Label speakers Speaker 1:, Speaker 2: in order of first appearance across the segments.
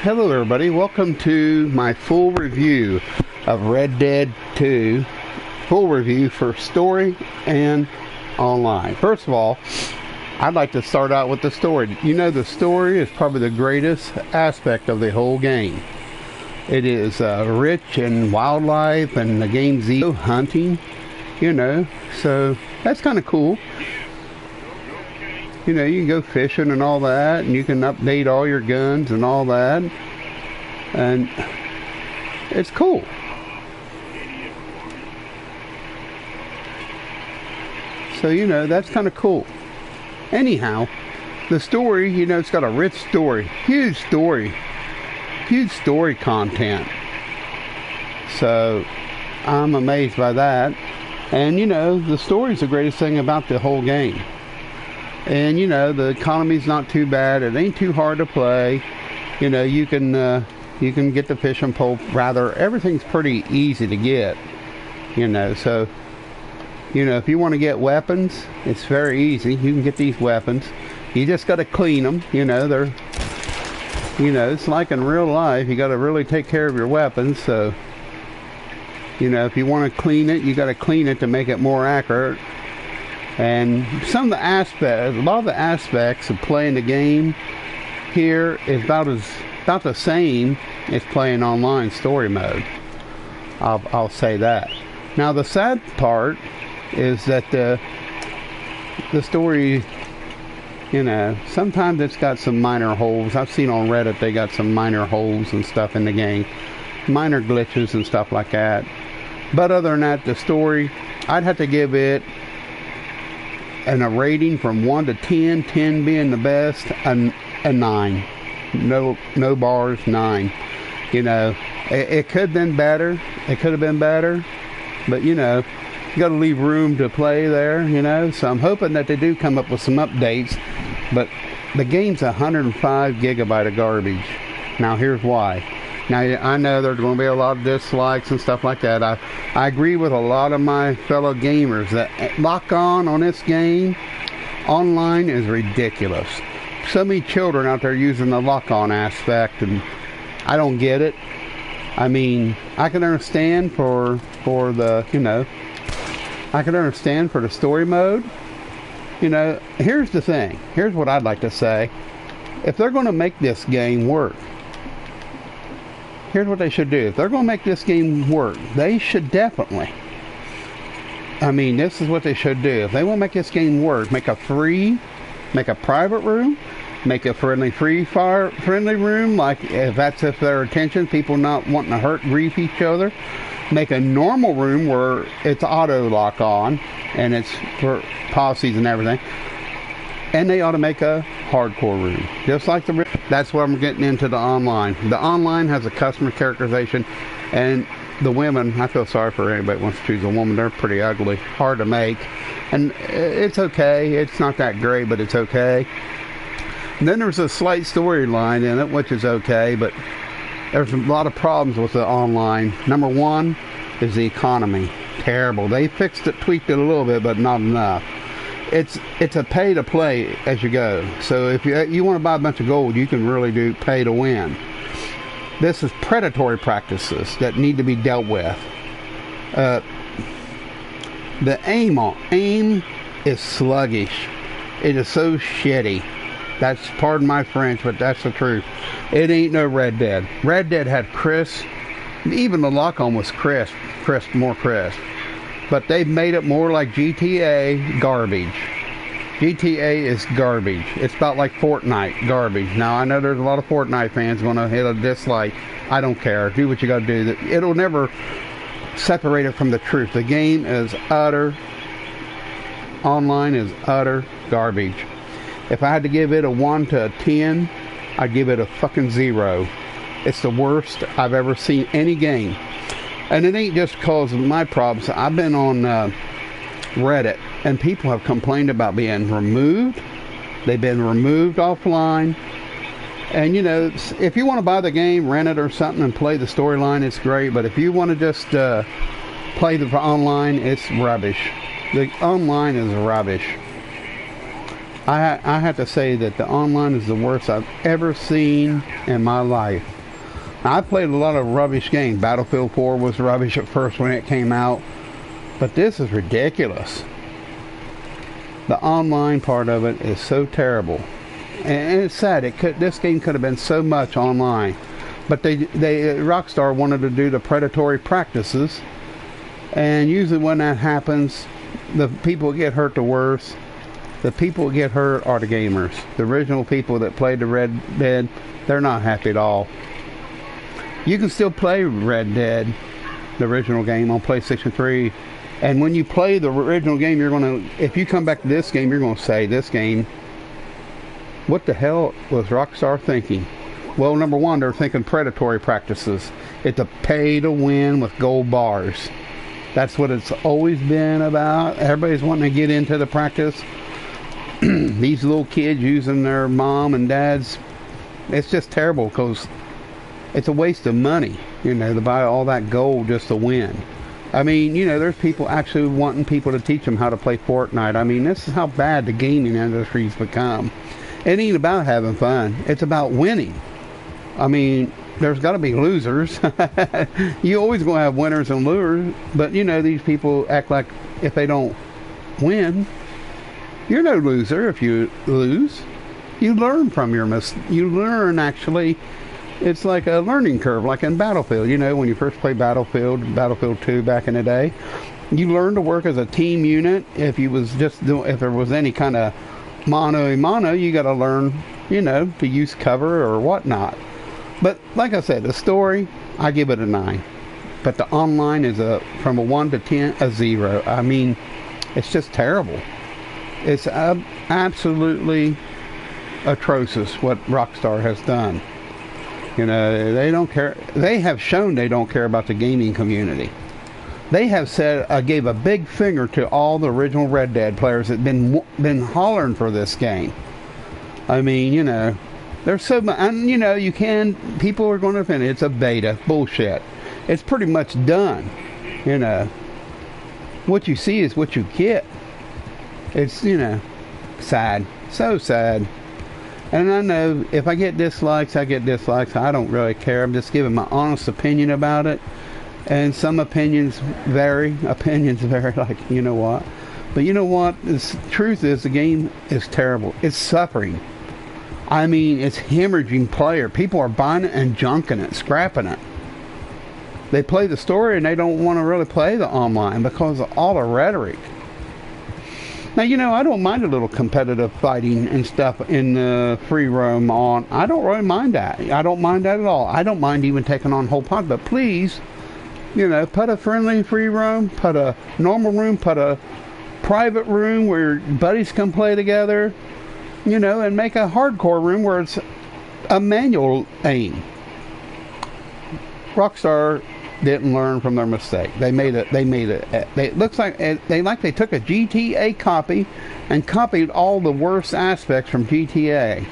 Speaker 1: Hello everybody, welcome to my full review of Red Dead 2, full review for story and online. First of all, I'd like to start out with the story. You know, the story is probably the greatest aspect of the whole game. It is rich in wildlife, and the game's hunting, you know, so that's kind of cool. You know, you can go fishing and all that, and you can update all your guns and all that, and it's cool. So, you know, that's kind of cool. Anyhow, the story, you know, it's got a rich story, huge story content. So, I'm amazed by that. And, you know, the story's the greatest thing about the whole game. And, you know, the economy's not too bad. It ain't too hard to play. You know, you can get the fishing pole. Rather, everything's pretty easy to get. You know, so, you know, if you want to get weapons, it's very easy. You can get these weapons. You just got to clean them. You know, they're, you know, it's like in real life. You got to really take care of your weapons. So, you know, if you want to clean it, you got to clean it to make it more accurate. And some of the aspects, a lot of the aspects of playing the game here is about the same as playing online story mode. I'll say that. Now the sad part is that the story, you know, sometimes it's got some minor holes. I've seen on Reddit they got some minor holes and stuff in the game, minor glitches and stuff like that. But other than that, the story, I'd have to give it a rating from 1 to 10, 10 being the best, a 9. No bars, 9. You know, it could have been better. It could have been better. But, you know, you got to leave room to play there, you know. So I'm hoping that they do come up with some updates. But the game's 105 gigabyte of garbage. Now, here's why. Now, I know there's going to be a lot of dislikes and stuff like that. I agree with a lot of my fellow gamers that lock-on this game online is ridiculous. So many children out there using the lock-on aspect, and I don't get it. I mean, I can understand for the, you know, I can understand for the story mode. You know, here's the thing. Here's what I'd like to say. If they're going to make this game work, here's what they should do. If they're going to make this game work, they should definitely, I mean, this is what they should do. If they want to make this game work, make a private room, make a friendly room, like if their intention, people not wanting to hurt, grief each other. Make a normal room where it's auto lock on, and it's for policies and everything. And they ought to make a hardcore room, just like that's what I'm getting into the online. The online has a customer characterization, and the women, I feel sorry for anybody who wants to choose a woman. They're pretty ugly, hard to make, and it's okay. It's not that great, but it's okay. And then there's a slight storyline in it, which is okay, but there's a lot of problems with the online. Number one is the economy. Terrible. They fixed it, tweaked it a little bit, but not enough. It's a pay to play as you go. So if you want to buy a bunch of gold, you can really do pay to win. This is predatory practices that need to be dealt with. The aim is sluggish. It is so shitty. That's, pardon my French, but that's the truth. It ain't no Red Dead. Red Dead had crisp. Even the lock-on was more crisp. But they've made it more like GTA garbage. GTA is garbage. It's about like Fortnite garbage. Now, I know there's a lot of Fortnite fans going to hit a dislike. I don't care. Do what you got to do. It'll never separate it from the truth. The game is online is utter garbage. If I had to give it a 1 to a 10, I'd give it a fucking 0. It's the worst I've ever seen any game. And it ain't just because of my problems. I've been on Reddit, and people have complained about being removed. They've been removed offline. And, you know, if you want to buy the game, rent it or something, and play the storyline, it's great. But if you want to just play the online, it's rubbish. The online is rubbish. I have to say that the online is the worst I've ever seen in my life. I played a lot of rubbish games. Battlefield 4 was rubbish at first when it came out, but this is ridiculous. The online part of it is so terrible, and it's sad. This game could have been so much online, but they Rockstar wanted to do the predatory practices, and usually when that happens, the people who get hurt the worst. The people who get hurt are the gamers. The original people that played the Red Dead, they're not happy at all. You can still play Red Dead, the original game, on PlayStation 3. And when you play the original game, you're going to, if you come back to this game, you're going to say, this game, what the hell was Rockstar thinking? Well, number one, they're thinking predatory practices. It's a pay to win with gold bars. That's what it's always been about. Everybody's wanting to get into the practice. These little kids using their mom and dad's, it's just terrible because it's a waste of money, to buy all that gold just to win. I mean, there's people actually wanting people to teach them how to play Fortnite. I mean, this is how bad the gaming industry's become. It ain't about having fun. It's about winning. I mean, there's got to be losers. You always going to have winners and losers, but these people act like if they don't win, you're no loser if you lose. You learn from your mistakes. You learn, actually. It's like a learning curve, like in Battlefield. When you first play Battlefield 2 back in the day, you learn to work as a team unit. If there was any kind of mano a mano, you got to learn, to use cover or whatnot. But like I said, the story, I give it a 9. But the online is from a 1 to 10, a 0. I mean, it's just terrible. It's absolutely atrocious what Rockstar has done. They don't care. They have shown they don't care about the gaming community. They have said, gave a big finger to all the original Red Dead players that been hollering for this game. I mean, there's so much, and people are going to offend it. It's a beta. Bullshit. It's pretty much done. What you see is what you get. It's, sad. So sad. And I know if I get dislikes, I get dislikes. I don't really care. I'm just giving my honest opinion about it. And some opinions vary. Like, you know what? But you know what? The truth is the game is terrible. It's suffering. I mean, it's hemorrhaging player. People are buying it and junking it, scrapping it. They play the story and they don't want to really play the online because of all the rhetoric. Now, I don't mind a little competitive fighting and stuff in the free roam on. I don't really mind that. I don't mind that at all. I don't mind even taking on whole pod, but please, put a friendly free roam, put a normal room, put a private room where buddies can play together, and make a hardcore room where it's a manual aim. Rockstar didn't learn from their mistake. They made it. It looks like they took a GTA copy and copied all the worst aspects from GTA,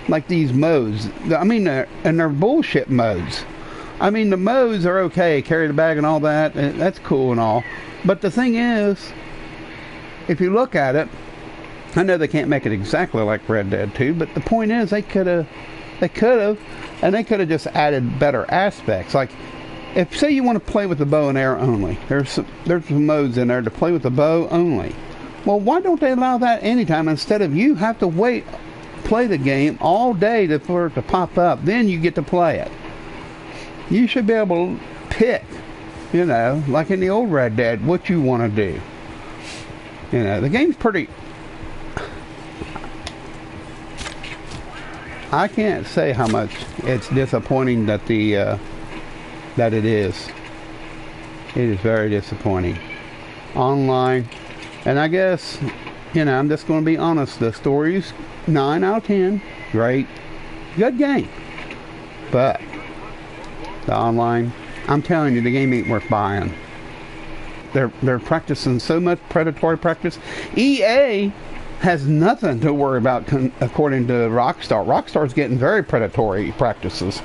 Speaker 1: like these modes. I mean, and they're bullshit modes. I mean, the modes are okay, carry the bag and all that. That's cool and all. But the thing is, if you look at it, I know they can't make it exactly like Red Dead 2, but the point is they could have, and they could have just added better aspects. Like, if say you want to play with the bow and arrow only, there's some modes in there to play with the bow only. Well, why don't they allow that anytime instead of you have to play the game all day for it to pop up, then you get to play it. You should be able to pick, like in the old Red Dead, what you want to do. The game's pretty. I can't say how much it's disappointing that that it is. It is very disappointing. Online, and I guess, I'm just going to be honest. The story's 9 out of 10. Great, good game, but the online, I'm telling you, the game ain't worth buying. They're practicing so much predatory practice. EA has nothing to worry about, according to Rockstar. Rockstar's getting very predatory practices,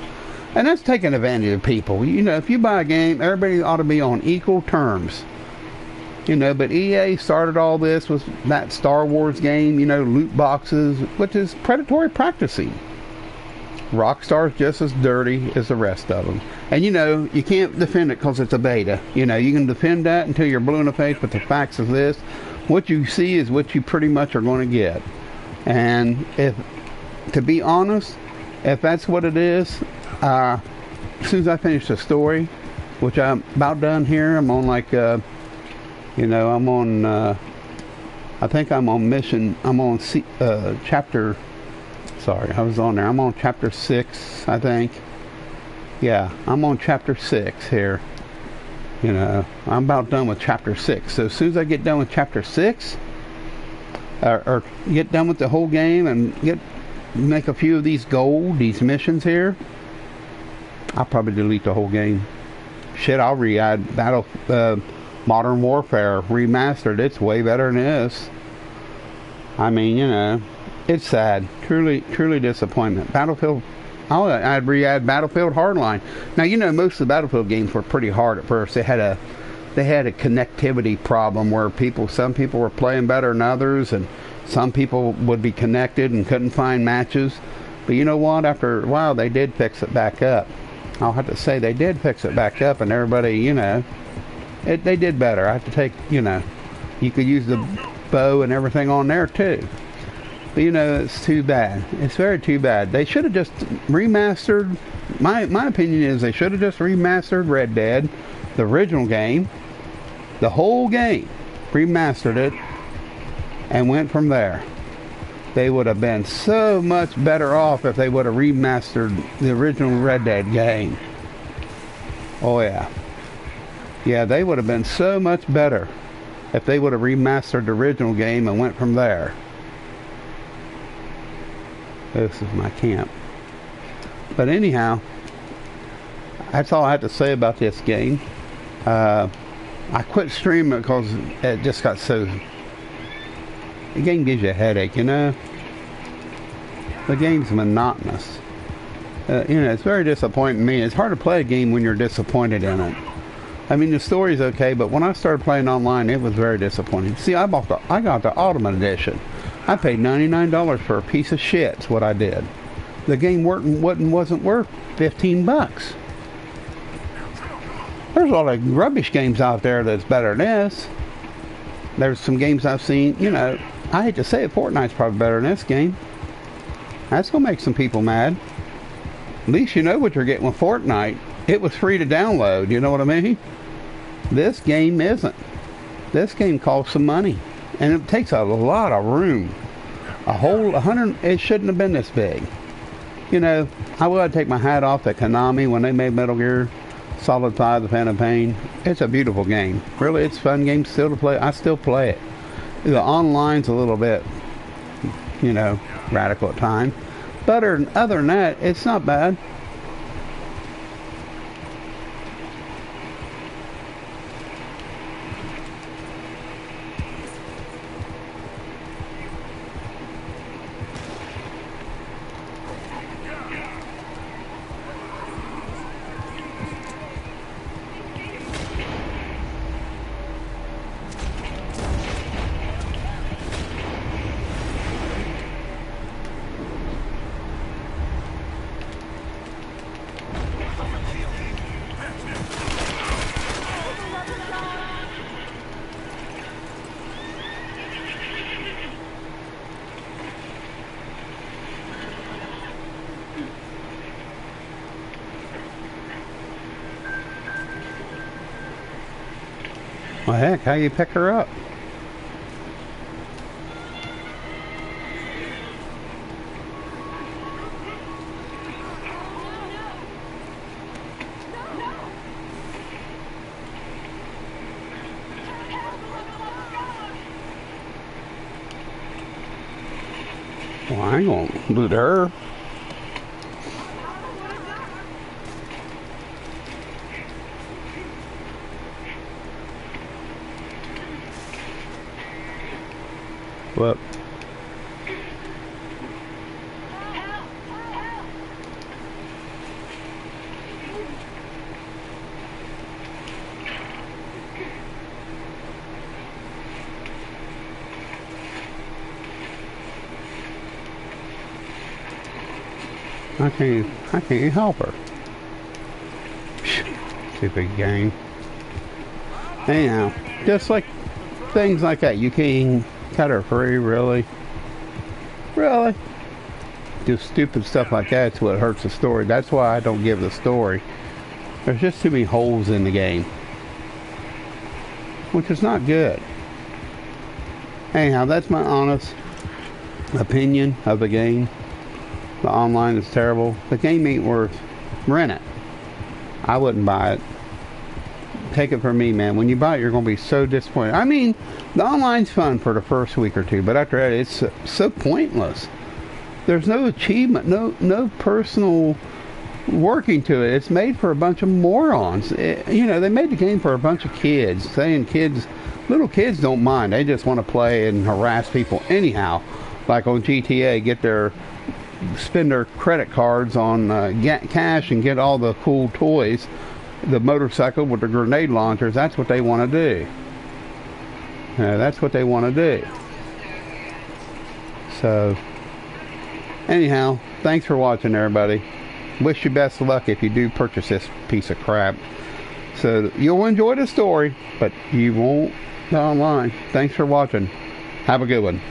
Speaker 1: and that's taking advantage of people. If you buy a game, everybody ought to be on equal terms. You know, but EA started all this with that Star Wars game, you know, loot boxes, which is predatory practicing. Rockstar's just as dirty as the rest of them. And, you know, you can't defend it because it's a beta. You know, you can defend that until you're blue in the face, but the facts of this, what you see is what you pretty much are going to get. And if, to be honest, if that's what it is, as soon as I finish the story, which I'm about done here, I'm on like, you know, I'm on, I think I'm on mission, I'm on chapter, sorry, I was on there, I'm on chapter 6, I think. Yeah, I'm on chapter 6 here. You know, I'm about done with chapter 6. So as soon as I get done with chapter 6, or get done with the whole game and make a few of these these missions here, I'll probably delete the whole game. Shit, I'll re-add Modern Warfare Remastered. It's way better than this. I mean, you know, it's sad. Truly disappointment. Battlefield, I'd re-add Battlefield Hardline. Now, you know, most of the Battlefield games were pretty hard at first. They had a connectivity problem where some people were playing better than others, and some people would be connected and couldn't find matches. But you know what? After a while, they did fix it back up. I'll have to say they did fix it back up, and everybody, you know, they did better. I have to take, you know, you could use the bow and everything on there too. But you know, it's too bad. It's very too bad. They should have just remastered. My opinion is they should have just remastered Red Dead, the original game, the whole game, remastered it, and went from there. They would have been so much better off if they would have remastered the original Red Dead game. Oh yeah. Yeah, they would have been so much better if they would have remastered the original game and went from there. This is my camp. But anyhow, that's all I have to say about this game. I quit streaming because it just got so... The game gives you a headache, you know? The game's monotonous. You know, it's very disappointing to me. It's hard to play a game when you're disappointed in it. I mean, the story's okay, but when I started playing online, it was very disappointing. See, I got the Ultimate Edition. I paid $99 for a piece of shit, is what I did. The game wasn't worth $15. There's a lot of rubbish games out there that's better than this. There's some games I've seen, you know, I hate to say it, Fortnite's probably better than this game. That's going to make some people mad. At least you know what you're getting with Fortnite. It was free to download, you know what I mean? This game isn't. This game costs some money. And it takes a lot of room. A whole 100, it shouldn't have been this big. You know, I would take my hat off to Konami when they made Metal Gear Solid 5, The Phantom Pain. It's a beautiful game. Really, it's a fun game still to play. I still play it. The online's a little bit, you know, radical at times. But other than that, it's not bad. Well, heck, how you pick her up? Well, I ain't gonna loot her. Well, I can't help her. Stupid game. Anyhow, just like things like that, you can't cut her free, really. Really? Just stupid stuff like that's what hurts the story. That's why I don't give the story. There's just too many holes in the game, which is not good. Anyhow, that's my honest opinion of the game. The online is terrible. The game ain't worth rent it. I wouldn't buy it. Take it from me, man. When you buy it, you're going to be so disappointed. I mean, the online's fun for the first week or two, but after that, it's so pointless. There's no achievement, no personal working to it. It's made for a bunch of morons. You know, they made the game for a bunch of kids, saying little kids don't mind. They just want to play and harass people anyhow. Like on GTA, spend their credit cards on cash and get all the cool toys. The motorcycle with the grenade launchers, that's what they want to do. That's what they want to do. So, anyhow, thanks for watching, everybody. Wish you best of luck if you do purchase this piece of crap. So, you'll enjoy the story, but you won't the online. Thanks for watching. Have a good one.